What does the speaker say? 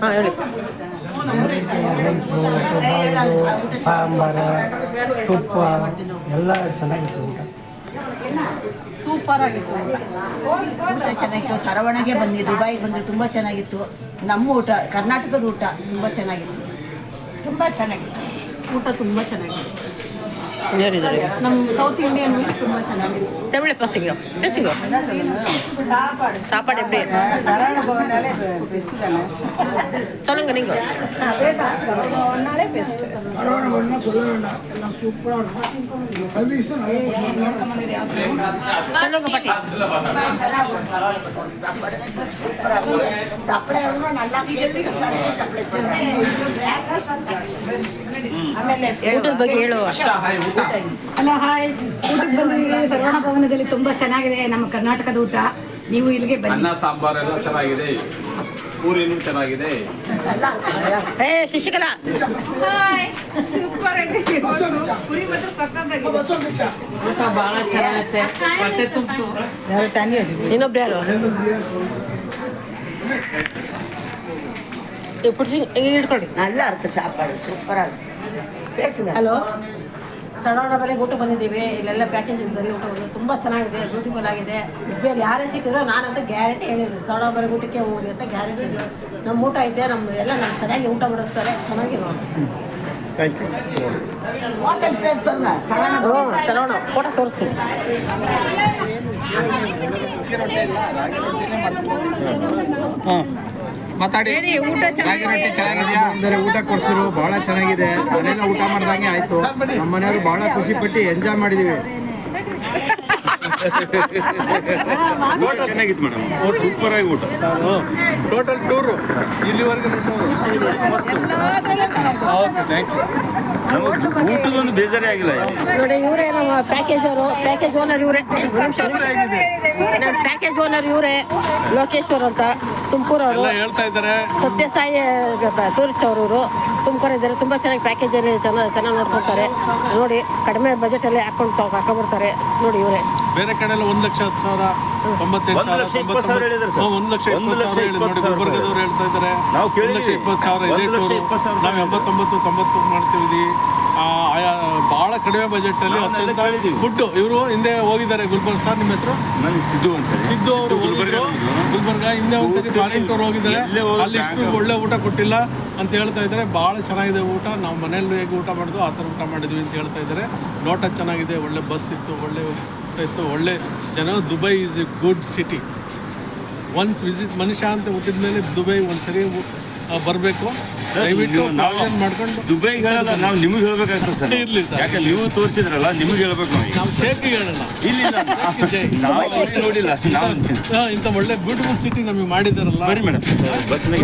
ಹಾಂ ಹೇಳಿ. ಸಾಂಬಾರು ತುಪ್ಪ ಎಲ್ಲ ಚೆನ್ನಾಗಿತ್ತು ಊಟ. ಸೂಪರ್ ಆಗಿತ್ತು ಊಟ ಚೆನ್ನಾಗಿತ್ತು. ಸರವಣಗೆ ಬಂದು ದುಬೈಗೆ ಬಂದು ತುಂಬ ಚೆನ್ನಾಗಿತ್ತು. ನಮ್ಮ ಊಟ ಕರ್ನಾಟಕದ ಊಟ ತುಂಬ ಚೆನ್ನಾಗಿತ್ತು. ತುಂಬ ಚೆನ್ನಾಗಿತ್ತು ಊಟ, ತುಂಬ ಚೆನ್ನಾಗಿತ್ತು. ನಮ್ಮ ಸೌತ್ ಇಂಡಿಯನ್ ಮೀಲ್ಸ್ ತುಂಬ ಚೆನ್ನಾಗಿತ್ತು. தமிழை பசங்க பேசுங்க. சாப்பாடு எப்படி சரவண பவனாலே பெஸ்ட்டு தானே. சொல்லுங்க நீங்கள். அதே தான், சரவண பவனாலே பெஸ்ட்டு. சரவண பவன்னா சொல்ல வேண்டாம், எல்லாம் சூப்பராக இருக்கும். சர்வீஸும் சொல்லுங்க பாட்டி. ಸಪ್ಪಳೆ நல்லா ಸಪ್ಪಳೆ ಆಮೇಲೆ ಊಟದ ಬಗ್ಗೆ ಹೇಳುವ. Hello, hi. ಊಟಕ್ಕೆ ಬಂದಿದ್ದೀವಿ ಸರವಣ ಭವನದಲ್ಲಿ. ತುಂಬ ಚೆನ್ನಾಗಿದೆ ನಮ್ಮ ಕರ್ನಾಟಕದ ಊಟ. ನೀವು ಇಲ್ಲಿಗೆ ಬನ್ನಿ. ಅನ್ನ ಸಾಂಬಾರೆಲ್ಲ ಚೆನ್ನಾಗಿದೆ, ಪೂರಿನೂ ಚೆನ್ನಾಗಿದೆ. ಏ ಶಶಿಕಲಾ, ಸೂಪರ್ ಆಗಿದೆ. ಪುರಿ ಮಾತ್ರ ಸಕ್ಕತ್ತಾಗಿದೆ. ಊಟ ಭಾಳ ಚೆನ್ನಾಗತ್ತೆ, ಹೊಟ್ಟೆ ತುಂಬಿತು. ಇನ್ನೊಬ್ರು ಯಾರು பிடிச்சி எங்கே இட்ಕೊಳ್ಳಿ. நல்லா இருக்கு சாப்பாடு, சூப்பராக இருக்கு. பேசுங்க. ಹಲೋ, ಸರವಣ ಮನೆಗೆ ಊಟ ಬಂದಿದ್ದೀವಿ. ಇಲ್ಲೆಲ್ಲ ಪ್ಯಾಕೇಜ್ ಇರ್ತದೆ. ಊಟ ಬಂದು ತುಂಬ ಚೆನ್ನಾಗಿದೆ, ಬ್ಯೂಟಿಫುಲ್ ಆಗಿದೆ. ಉಡುಪಿಯಲ್ಲಿ ಯಾರೇ ಸಿಕ್ಕಿದ್ರು ನಾನಂತೂ ಗ್ಯಾರಂಟಿ ಹೇಳಿದ್ದೆ, ಸರವಣ ಮನೆಗೆ ಊಟಕ್ಕೆ ಹೋಗಿ ಅಂತ ಗ್ಯಾರಂಟಿ. ನಮ್ಮ ಊಟ ಐತೆ, ನಮ್ಮ ಎಲ್ಲ ನಮ್ಮ ಚೆನ್ನಾಗಿ ಊಟ ಬಡಿಸ್ತಾರೆ, ಚೆನ್ನಾಗಿ ನೋಡಿ. ಹೋಟೆಲ್ ಪೇರ್ ಸೊನ್ನ ಸರವಣ ಫೋಟೋ ತೋರಿಸ್ತೀನಿ. ಮಾತಾಡಿ. ರಾಗಿ ರೊಟ್ಟಿ ಚೆನ್ನಾಗಿದೆಯಾ ಅಂದರೆ ಊಟ ಕೊಡ್ಸಿರು, ಭಾಳ ಚೆನ್ನಾಗಿದೆ. ಮನೆಯಲ್ಲ ಊಟ ಮಾಡ್ದಂಗೆ ಆಯಿತು. ನಮ್ಮ ಮನೆಯವರು ಭಾಳ ಖುಷಿ ಪಟ್ಟು ಎಂಜಾಯ್ ಮಾಡಿದ್ದೀವಿ. ಊಟ ಚೆನ್ನಾಗಿತ್ತು ಮೇಡಮ್, ಸೂಪರ್ ಆಗಿ ಊಟ. ಟೋಟಲ್ ಟೂರು ಇಲ್ಲಿವರೆಗೆ ಓಕೆ, ಥ್ಯಾಂಕ್ ಯು. ನಮಗೆ ಊಟದೊಂದು ಬೇಜಾರೇ ಆಗಿಲ್ಲ. ನೋಡಿ, ಇವರೇ ನಮ್ಮ ಪ್ಯಾಕೇಜ್ ಅವರು, ಪ್ಯಾಕೇಜ್ ಓನರ್ ಇವರೇ. ನಮ್ಮ ಪ್ಯಾಕೇಜ್ ಓನರ್ ಇವರೇ, ಲೋಕೇಶ್ವರ್ ಅಂತ, ತುಮಕೂರು ಅವರು. ಹೇಳ್ತಾ ಇದ್ದಾರೆ ಸತ್ಯಸಾಯಿ ಟೂರಿಸ್ಟ್ ಅವರು ಇವರು, ತುಮಕೂರು ಇದ್ದಾರೆ. ತುಂಬ ಚೆನ್ನಾಗಿ ಪ್ಯಾಕೇಜ್ ಚೆನ್ನಾಗಿ ನೋಡ್ಕೊತಾರೆ. ನೋಡಿ, ಕಡಿಮೆ ಬಜೆಟಲ್ಲಿ ಹಾಕೊಂಡ್ಬರ್ತಾರೆ. ನೋಡಿ ಇವರೇ. ಬೇರೆ ಕಡೆ ಎಲ್ಲ 1,10,000, 98,000, 1,20,000 ಹೇಳಿದ್ದಾರೆ ಸರ್. 1,20,000 ಹೇಳಿದ್ರು. ನೋಡಿ, ಗುಲ್ಬರ್ಗದವ್ರು ಹೇಳ್ತಾ ಇದ್ದಾರೆ ನಾವು ಕೇಳಿದ್ವಿ. 1,20,000 ಇದೆ ಟೂರು. ನಾವು 89, 90 ಮಾಡ್ತೀವಿ. ಭಾಳ ಕಡಿಮೆ ಬಜೆಟಲ್ಲಿ ಅತ್ಯಂತ ಫುಡ್ಡು. ಇವರು ಹಿಂದೆ ಹೋಗಿದ್ದಾರೆ ಗುಲ್ಬರ್ಗ. ಸರ್, ನಿಮ್ಮ ಹೆಸರು? ನಾನು ಸಿದ್ದು ಅಂತ ಹೇಳಿ. ಸಿದ್ದು ಅವರು ಗುಲ್ಬರ್ಗ ಹಿಂದೆ ಒಂದ್ಸರಿ ಫಾರಿನ್ ಟೂರ್ ಹೋಗಿದ್ದಾರೆ. ಅಲ್ಲಿ ಇಷ್ಟು ಒಳ್ಳೆ ಊಟ ಕೊಟ್ಟಿಲ್ಲ ಅಂತ ಹೇಳ್ತಾ ಇದ್ದಾರೆ. ಭಾಳ ಚೆನ್ನಾಗಿದೆ ಊಟ. ನಾವು ಮನೇಲಿ ಹೇಗೆ ಊಟ ಮಾಡಿದ್ವು ಆ ಥರ ಊಟ ಮಾಡಿದ್ವಿ ಅಂತ ಹೇಳ್ತಾ ಇದ್ದಾರೆ. ನೋಟ ಚೆನ್ನಾಗಿದೆ, ಒಳ್ಳೆ ಬಸ್ ಇತ್ತು, ಒಳ್ಳೆ ಊಟ ಇತ್ತು, ಒಳ್ಳೆ ಜನ. Dubai is A good city. Once visit ಮನುಷ್ಯ ಅಂತ ಹುಟ್ಟಿದ ಮೇಲೆ ದುಬೈ ಒಂದ್ಸರಿ ಬರಬೇಕು. ದಯವಿಟ್ಟು ಮಾಡ್ಕೊಂಡು. ದುಬೈಗೆ ಹೇಳಲ್ಲ, ನಾವು ನಿಮಗೆ ಹೇಳ್ಬೇಕಾಗ್ತದೆ ಸರ್. ಇರಲಿ ಸರ್, ಯಾಕೆ ನೀವು ತೋರಿಸಿದ್ರಲ್ಲ, ನಿಮಗೆ ಹೇಳ್ಬೇಕು. ನಾವು ಶೇಖಿಗೆ ಹೇಳೋಣ. ಇಲ್ಲ ನಾವು ಅವ್ರಿಗೆ ನೋಡಿಲ್ಲ. ನಾವು ಇಂಥ ಒಳ್ಳೆ ಬ್ಯೂಟಿಫುಲ್ ಸಿಟಿ ನಮಗೆ ಮಾಡಿದಾರಲ್ಲ. ಬನ್ನಿ ಮೇಡಮ್, ಬಸ್ನಾಗ